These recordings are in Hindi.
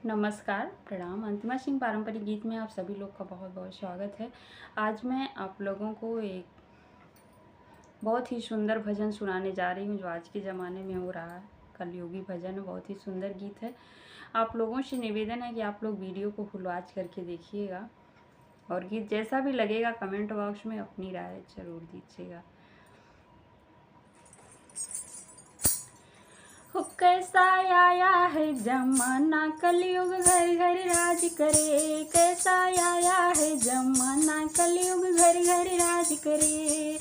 नमस्कार, प्रणाम। अंतिमा सिंह पारंपरिक गीत में आप सभी लोग का बहुत बहुत स्वागत है। आज मैं आप लोगों को एक बहुत ही सुंदर भजन सुनाने जा रही हूँ जो आज के ज़माने में हो रहा है। कलयुगी भजन है, बहुत ही सुंदर गीत है। आप लोगों से निवेदन है कि आप लोग वीडियो को फुल वॉच करके देखिएगा और गीत जैसा भी लगेगा कमेंट बॉक्स में अपनी राय ज़रूर दीजिएगा। हो कैसा आया है जमाना, कलयुग घर घर राज करे। कैसा आया है जमाना, कलयुग घर घर राज करे।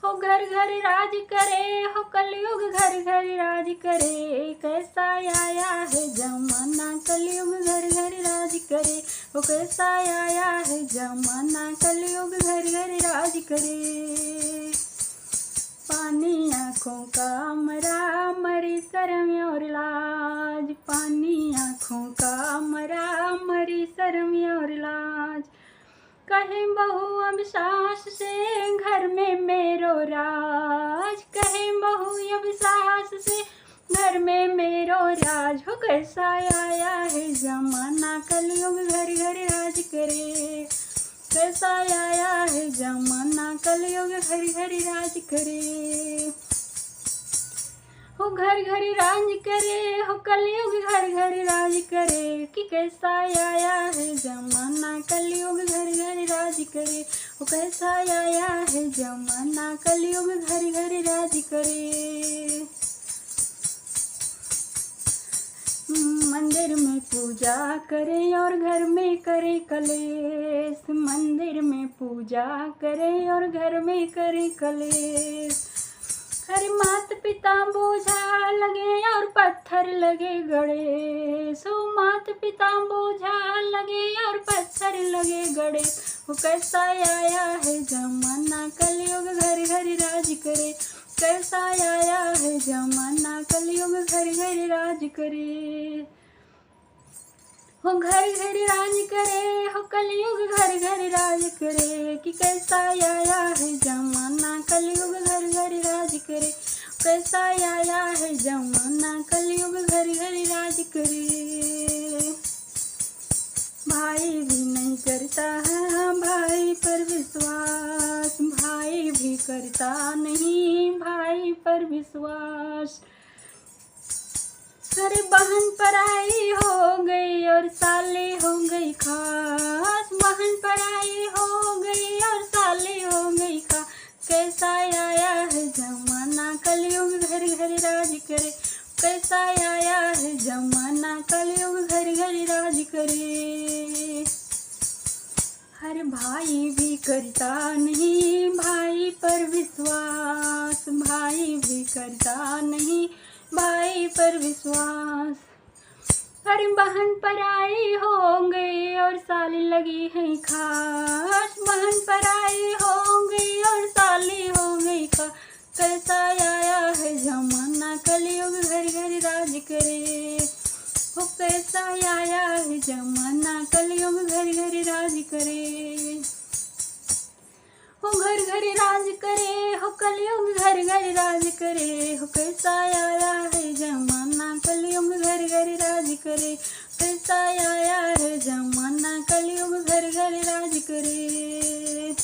हो घर घर राज करे, हो कलयुग घर घर राज करे। कैसा आया है जमाना, कलयुग घर घर राज करे। हो कैसा आया है जमाना, कलयुग घर घर राज करे। पानी आँखों का मरा, मरी शर्म और लाज। पानी आँखों का मरा, मरी शर्म और लाज। कहे बहू अब सास से, घर में मेरो राज। कहे बहू अब सास से, घर में मेरो राज। हो कैसा आया है जमाना, कलयुग घर घर राज करे। कैसा आया है जमाना, कलयुग घर घर राज करे। हो घर घर राज करे, हो कलयुग घर घर राज करे। कि कैसा आया है जमाना, कलयुग घर घर राज करे। हो कैसा आया है जमाना, कलयुग घर घर राज करे। मंदिर में पूजा करे और घर में करे कलेश। मंदिर में पूजा करे और घर में करे कलेश। हर मात पिता बोझा लगे और पत्थर लगे गणेश। हो मात पिता बोझा लगे और पत्थर लगे गणेश। वो कैसा आया है जमाना, कलयुग घर घर राज करे। कैसा आया है जमाना, कलयुग घर घर राज करे। हो घर घर राज करे, हो कलयुग घर घर राज करे। कि कैसा आया है जमाना, कलयुग घर घर राज करे। कैसा आया है जमाना, कलयुग घर घर राज करे। भाई भी नहीं करता है भाई पर विश्वास। भाई भी करता नहीं भाई पर विश्वास। अरे बहन पराई हो गई और साले हो गई खास। बहन पराई हो गई और साले हो गई खास। कैसा आया है जमाना, कलयुग घर घर राज करे। कैसा आया है जमाना, कलयुग घर घर राज करे। हर भाई भी करता नहीं भाई पर विश्वास। भाई भी करता नहीं भाई पर विश्वास। हर बहन पराई हो गई और साली लगी है खास। बहन पराई हो गई और साली हो गई खास। कैसा आया है जमाना, कलयुग घर घर राज करे। हो कैसा आया है जमाना, कलयुग घर घर राज करे। हो घर घर राज करे, हो कलयुग घर घर राज करे। हो कैसा आया है जमाना, कलयुग घर घर राज करे। कैसा आया है जमाना, कलयुग घर घर राज करे।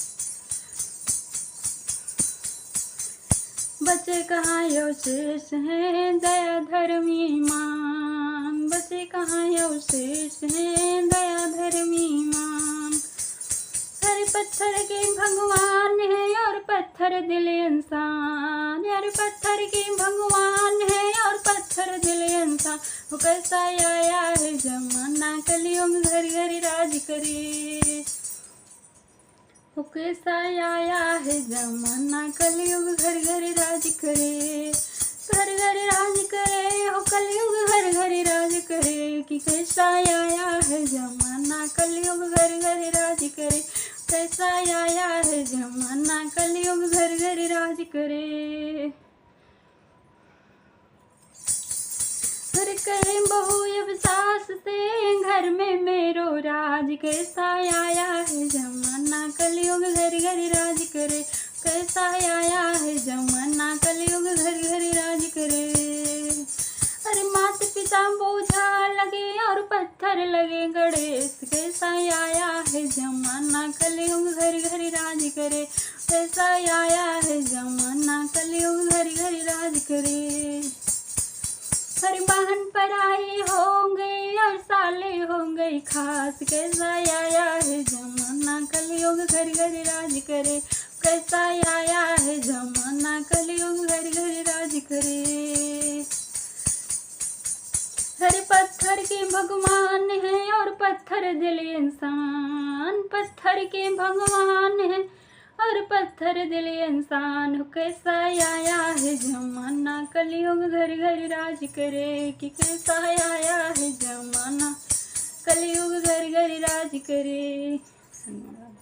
बचे कहाँ अवशेष हैं दया धर्म ईमान। बचे कहाँ अवशेष हैं दया धर्म ईमान। हर पत्थर के भगवान है और पत्थर दिल इंसान। हर पत्थर के भगवान है और पत्थर दिल इंसान। वो कैसा आया है जमाना, कलयुग घर घर राज करे। वो कैसा आया है जमाना, कलयुग घर घर राज करे। घर घर राज करे, हो कलयुग घर घर राज करे। कि कैसा आया है जमाना, कलयुग घर घर राज करे। कैसा आया है जमाना, कलयुग घर घर राज करे। घर करे बहू अब सास से, घर में मेरो राज। कैसा आया है जमाना, कलयुग घर घर राज करे। कैसा आया है जमाना, कलयुग घर घर राज करे। अरे माता पिता बोझा लगे और पत्थर पत्थर लगे गणेश। कैसा आया है जमाना कलयुग घर घर राज करे। कैसा आया है जमाना कलयुग घर घर राज करे। हर बहन पराई हो गई और साले हो गई खास। कैसा आया है जमाना कलयुग घर घर राज करे। कैसा आया है जमाना कलयुग घर घर राज करे। हर पत्थर के भगवान है और पत्थर दिल इंसान। पत्थर के भगवान है और पत्थर दिल इंसान। कैसा आया है जमाना कलयुग घर घर राज करे। कि कैसा आया है जमाना कलयुग घर घर राज करे। धन्यवाद।